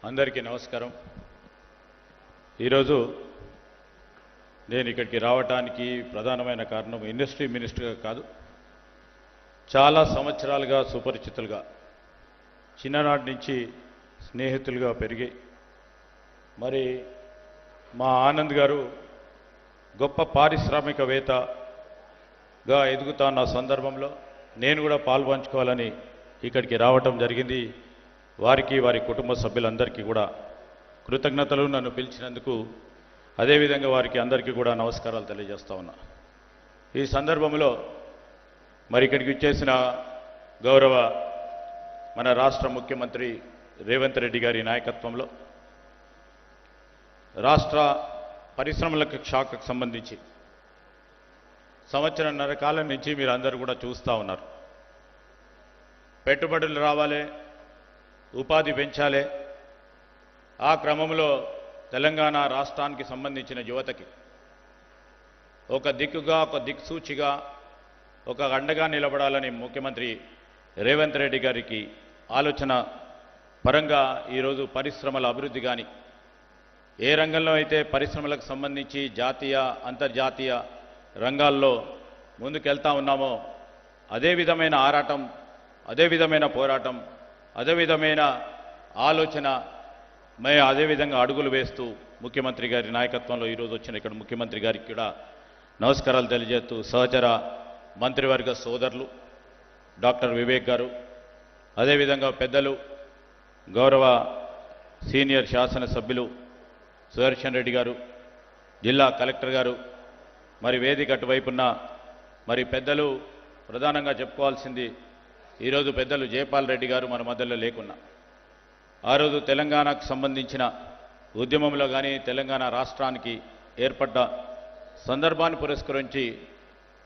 అందరికీ నమస్కారం. ఈరోజు నేను ఇక్కడికి రావడానికి ప్రధానమైన కారణం ఇండస్ట్రీ మినిస్టర్గా కాదు, చాలా సంవత్సరాలుగా సుపరిచితులుగా చిన్ననాటి నుంచి స్నేహితులుగా పెరిగి మరి మా ఆనంద్ గారు గొప్ప పారిశ్రామికవేత్తగా ఎదుగుతున్న సందర్భంలో నేను కూడా పాల్పంచుకోవాలని ఇక్కడికి రావటం జరిగింది. వారికి వారి కుటుంబ సభ్యులందరికీ కూడా కృతజ్ఞతలు, నన్ను పిలిచినందుకు. అదేవిధంగా వారికి అందరికీ కూడా నమస్కారాలు తెలియజేస్తా ఉన్నా. ఈ సందర్భంలో మరి ఇక్కడికి వచ్చేసిన గౌరవ మన రాష్ట్ర ముఖ్యమంత్రి రేవంత్ రెడ్డి గారి నాయకత్వంలో రాష్ట్ర పరిశ్రమలకు శాఖకు సంబంధించి సంవత్సరంన్నర కాలం నుంచి మీరు అందరూ కూడా చూస్తూ ఉన్నారు. పెట్టుబడులు రావాలి, ఉపాధి పెంచాలి. ఆ క్రమంలో తెలంగాణ రాష్ట్రానికి సంబంధించిన యువతకి ఒక దిక్కుగా, ఒక దిక్సూచిగా, ఒక అండగా నిలబడాలని ముఖ్యమంత్రి రేవంత్ రెడ్డి గారికి ఆలోచన పరంగా ఈరోజు పరిశ్రమల అభివృద్ధి కానీ, ఏ రంగంలో అయితే పరిశ్రమలకు సంబంధించి జాతీయ అంతర్జాతీయ రంగాల్లో ముందుకెళ్తా ఉన్నామో అదే విధమైన ఆరాటం, అదే విధమైన పోరాటం, అదే విధమైన ఆలోచన, అదేవిధంగా అడుగులు వేస్తూ ముఖ్యమంత్రి గారి నాయకత్వంలో ఈరోజు వచ్చిన ఇక్కడ ముఖ్యమంత్రి గారికి కూడా నమస్కారాలు తెలియజేస్తూ, సహచర మంత్రివర్గ సోదరులు డాక్టర్ వివేక్ గారు, అదేవిధంగా పెద్దలు గౌరవ సీనియర్ శాసనసభ్యులు సుదర్శన్ రెడ్డి గారు, జిల్లా కలెక్టర్ గారు, మరి వేదిక అటువైపున్న మరి పెద్దలు, ప్రధానంగా చెప్పుకోవాల్సింది ఈరోజు పెద్దలు జయపాల్ రెడ్డి గారు మన మధ్యలో లేకున్నా, ఆ రోజు తెలంగాణకు సంబంధించిన ఉద్యమంలో కానీ తెలంగాణ రాష్ట్రానికి ఏర్పడ్డ సందర్భాన్ని పురస్కరించి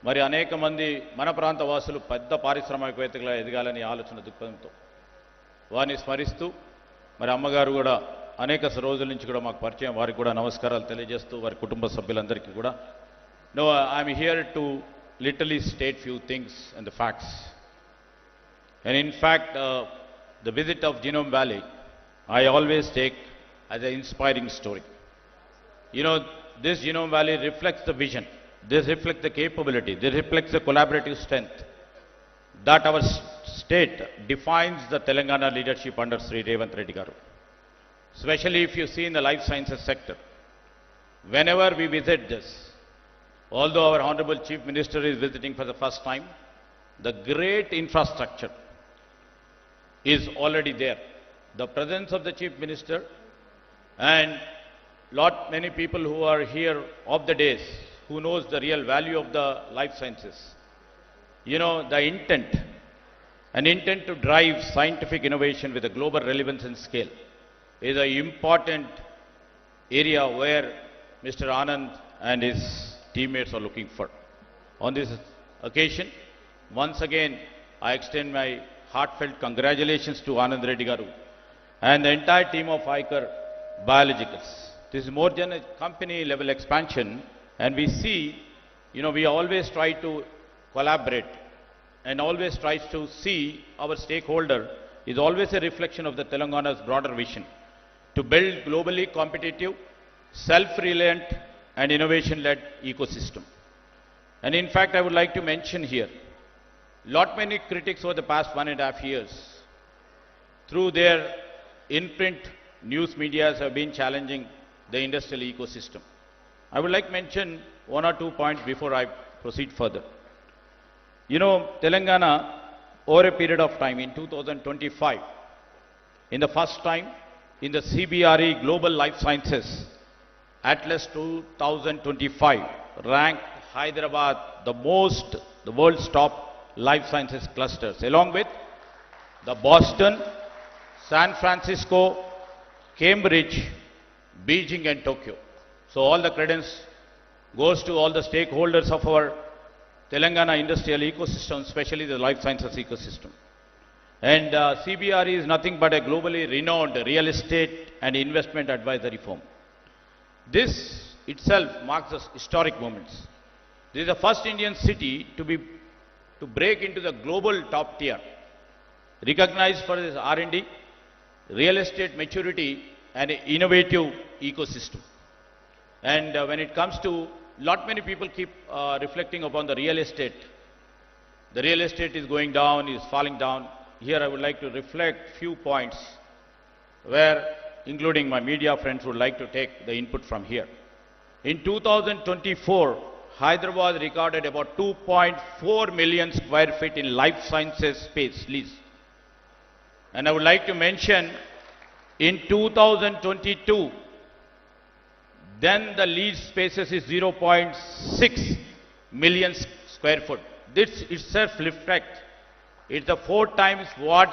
మరి అనేక మంది మన ప్రాంత వాసులు పెద్ద పారిశ్రామికవేత్తగా ఎదగాలని ఆలోచన దృక్పథంతో వారిని స్మరిస్తూ, మరి అమ్మగారు కూడా అనేక రోజుల నుంచి కూడా మాకు పరిచయం, వారికి కూడా నమస్కారాలు తెలియజేస్తూ వారి కుటుంబ సభ్యులందరికీ కూడా. No, I'm here to literally state few things and the facts. And in fact, the visit of Genome Valley, I always take as an inspiring story. You know, this Genome Valley reflects the vision, this reflects the capability, this reflects the collaborative strength that our state defines the Telangana leadership under Sri Revanth Reddy Garu. Especially if you see in the life sciences sector, whenever we visit this, although our Honorable Chief Minister is visiting for the first time, the great infrastructure is already there. The presence of the Chief Minister and many people who are here of the days, who knows the real value of the life sciences. You know, the an intent to drive scientific innovation with a global relevance and scale is an important area where Mr. Anand and his teammates are looking for. On this occasion, once again, I extend my heartfelt congratulations to Anand Reddy Garu and the entire team of ICAR Biologicals. This is more than a company level expansion, and we see, you know, we always try to collaborate and always tries to see our stakeholder is always a reflection of the Telangana's broader vision to build globally competitive, self-reliant and innovation-led ecosystem. And in fact, I would like to mention here, many critics over the past 1.5 years, through their in-print news medias, have been challenging the industrial ecosystem. I would like to mention 1 or 2 points before I proceed further. You know, Telangana, over a period of time in 2025, in the first time in the CBRE Global Life Sciences Atlas 2025, ranked Hyderabad the world's top life sciences clusters, along with the Boston, San Francisco, Cambridge, Beijing and Tokyo. So all the credence goes to all the stakeholders of our Telangana industrial ecosystem, especially the life sciences ecosystem. And CBRE is nothing but a globally renowned real estate and investment advisory firm. This itself marks the historic moments. This is the first Indian city to break into the global top tier, recognized for its R&D, real estate maturity and innovative ecosystem. And when it comes to, lot many people keep reflecting upon the real estate. The real estate is going down, is falling down. Here I would like to reflect few points where, including my media friends, would like to take the input from here. In 2024, Hyderabad recorded about 2.4 million square feet in life sciences space lease. And I would like to mention, in 2022, then the lease spaces is 0.6 million square foot. This itself reflects, it's the 4 times what